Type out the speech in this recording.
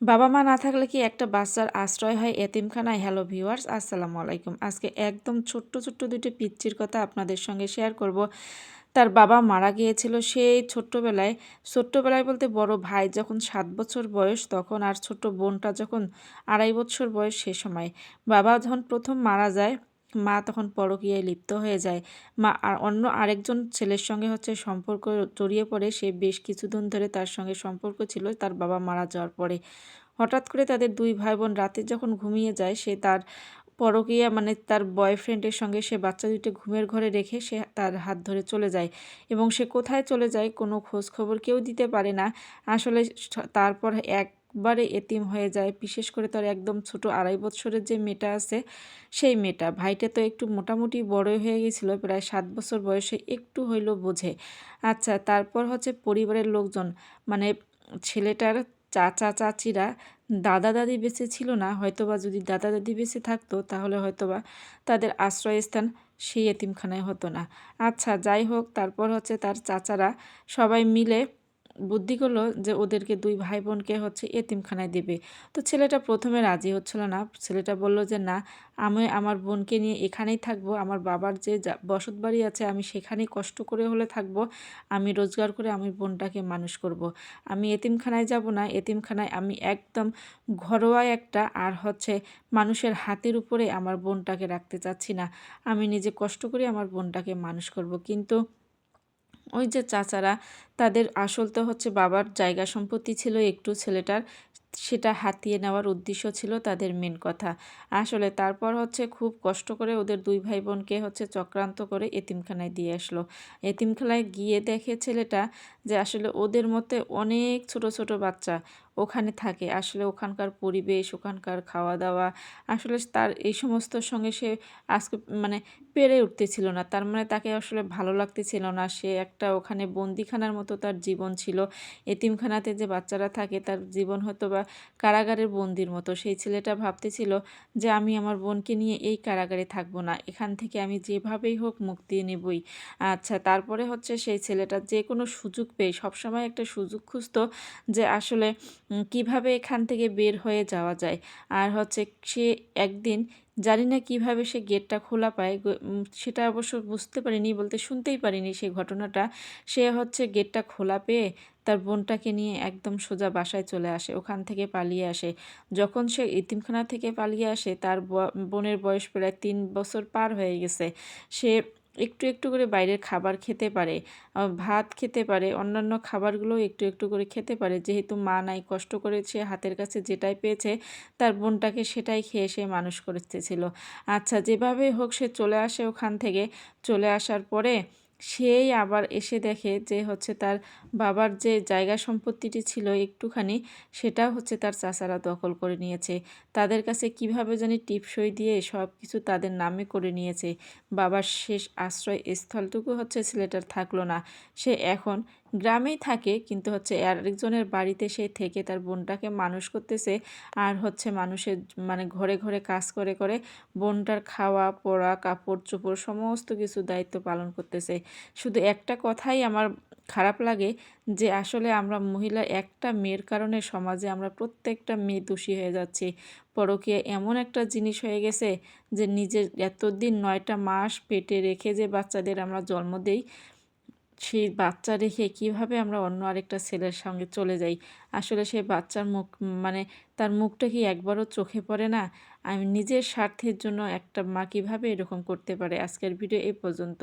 বাবা মা না থাকলে কি একটা বাচ্চার আশ্রয় হয় এতিমখানায়? হ্যালো ভিউয়ার্স, আসসালামু আলাইকুম। আজকে একদম ছোট্ট ছোট্ট দুইটা পিচ্চির কথা আপনাদের সঙ্গে শেয়ার করব। তার বাবা মারা গিয়েছিল সেই ছোট্টবেলায়। ছোট্টবেলায় বলতে বড় ভাই যখন ৭ বছর বয়স তখন, আর ছোট্ট বোনটা যখন ২.৫ বছর বয়স সে সময়। বাবা যখন প্রথম মারা যায়, মা তখন পরকীয়ায় লিপ্ত হয়ে যায়। মা আর অন্য আরেকজন ছেলের সঙ্গে সম্পর্ক জড়িয়ে পড়ে। সে বেশ কিছুদিন ধরে তার সঙ্গে সম্পর্ক ছিল তার বাবা মারা যাওয়ার পরে। হঠাৎ করে তাদের ২ ভাই বোন রাতে যখন ঘুমিয়ে যায়, সে তার পরকীয়া তার বয়ফ্রেন্ডের সঙ্গে সে বাচ্চা দুইটা ঘুমের ঘরে রেখে সে তার হাত ধরে চলে যায়, এবং সে কোথায় চলে যায় কোনো খোঁজ খবর কেউ দিতে পারে না। আসলে তারপর একবারে এতিম হয়ে যায়। বিশেষ করে তার একদম ছোট ২.৫ বছরের যে মেয়েটা আছে, সেই মেয়েটা। ভাইটা তো একটু মোটামুটি বড়ই হয়ে গেছিলো, প্রায় ৭ বছর বয়সে একটু হইলেও বোঝে। আচ্ছা, তারপর পরিবারের লোকজন, মানে ছেলেটার চাচা চাচিরা, দাদা দাদি বেঁচে ছিল না, হয়তোবা যদি দাদা দাদি বেঁচে থাকতো তাহলে হয়তোবা তাদের আশ্রয়স্থান সেই এতিমখানায় হতো না। আচ্ছা, যাই হোক, তারপর তার চাচারা সবাই মিলে বুদ্ধি করলো যে ওদেরকে ২ ভাই বোনকে এতিমখানায় দেবে। তো ছেলেটা প্রথমে রাজি হচ্ছিল না। ছেলেটা বলল যে না, আমি আমার বোনকে নিয়ে এখানেই থাকবো। আমার বাবার যে বসত বাড়ি আছে আমি সেখানেই কষ্ট করে হলে থাকবো। আমি রোজগার করে আমি বোনটাকে মানুষ করব। আমি এতিমখানায় যাব না। এতিমখানায় আমি একদম ঘরোয়া একটা, আর মানুষের হাতের উপরে আমার বোনটাকে রাখতে চাচ্ছি না। আমি নিজে কষ্ট করে আমার বোনটাকে মানুষ করব। কিন্তু ওই যে চাচারা, তাদের আসল তো বাবার জায়গা সম্পত্তি ছিল একটু ছেলেটার, সেটা হাতিয়ে নেওয়ার উদ্দেশ্য ছিল তাদের মেন কথা। আসলে তারপর খুব কষ্ট করে ওদের ২ ভাই বোনকে চক্রান্ত করে এতিমখানায় দিয়ে আসলো। এতিমখানায় গিয়ে দেখে ছেলেটা যে আসলে ওদের মতে অনেক ছোট ছোট বাচ্চা ওখানে থাকে। আসলে ওখানকার পরিবেশ, ওখানকার খাওয়া দাওয়া, আসলে তার এই সমস্তর সঙ্গে সে আজকে পেরে উঠতেছিল না। তার তাকে আসলে ভালো লাগতেছিল না। সে একটা ওখানে বন্দিখানার মতো তার জীবন ছিল। এতিমখানাতে যে বাচ্চারা থাকে তার জীবন হয়তোবা কারাগারের বন্দির মতো। সেই ছেলেটা ভাবতেছিল যে আমি আমার বোনকে নিয়ে এই কারাগারে থাকবো না, এখান থেকে আমি যেভাবেই হোক মুক্তি নেবই। আচ্ছা, তারপরে সেই ছেলেটা যে কোনো সুযোগ পেয়ে, সবসময় একটা সুযোগ খুঁজতো যে আসলে কিভাবে এখান থেকে বের হয়ে যাওয়া যায়। আর সে একদিন, জানি না কিভাবে সে গেটটা খোলা পায়, সেটা অবশ্য বুঝতে পারিনি, বলতে শুনতেই পারিনি সেই ঘটনাটা। সে গেটটা খোলা পেয়ে তার বোনটাকে নিয়ে একদম সোজা বাসায় চলে আসে, ওখান থেকে পালিয়ে আসে। যখন সে এতিমখানা থেকে পালিয়ে আসে, তার বোনের বয়স প্রায় ৩ বছর পার হয়ে গেছে। সে একটু একটু করে বাইরের খাবার খেতে পারে, ভাত খেতে পারে, অন্যান্য খাবারগুলো একটু একটু করে খেতে পারে। যেহেতু মা নাই, কষ্ট করে সে হাতের কাছে যেটাই পেয়েছে তার বোনটাকে সেটাই খেয়ে সে মানুষ করতেছিল। আচ্ছা, যেভাবে হোক সে চলে আসে ওখান থেকে। চলে আসার পরে সেই আবার এসে দেখে যে তার বাবার যে জায়গা সম্পত্তিটি ছিল একটুখানি, সেটা তার চাচারা দখল করে নিয়েছে। তাদের কাছে কিভাবে জানি টিপসই দিয়ে সব কিছু তাদের নামে করে নিয়েছে। বাবার শেষ আশ্রয় স্থলটুকু ছেলেটার থাকলো না। সে এখন গ্রামেই থাকে, কিন্তু আরেকজনের বাড়িতে সে থেকে তার বোনটাকে মানুষ করতেছে। আর মানুষের ঘরে ঘরে কাজ করে করে বোনটার খাওয়া পরা কাপড় চোপড় সমস্ত কিছু দায়িত্ব পালন করতেছে। শুধু একটা কথাই আমার খারাপ লাগে, যে আসলে আমরা মহিলা একটা মেয়ের কারণে সমাজে আমরা প্রত্যেকটা মেয়ে দোষী হয়ে যাচ্ছি। পরকীয়া এমন একটা জিনিস হয়ে গেছে যে নিজের এতদিন ৯টা মাস পেটে রেখে যে বাচ্চাদের আমরা জন্ম দেই, সেই বাচ্চা রেখে কিভাবে আমরা অন্য আরেকটা ছেলের সঙ্গে চলে যাই। আসলে সেই বাচ্চার মুখ, তার মুখটা কি একবারও চোখে পড়ে না? আমি নিজের স্বার্থের জন্য একটা মা কিভাবে এরকম করতে পারে? আজকের ভিডিও এই পর্যন্ত।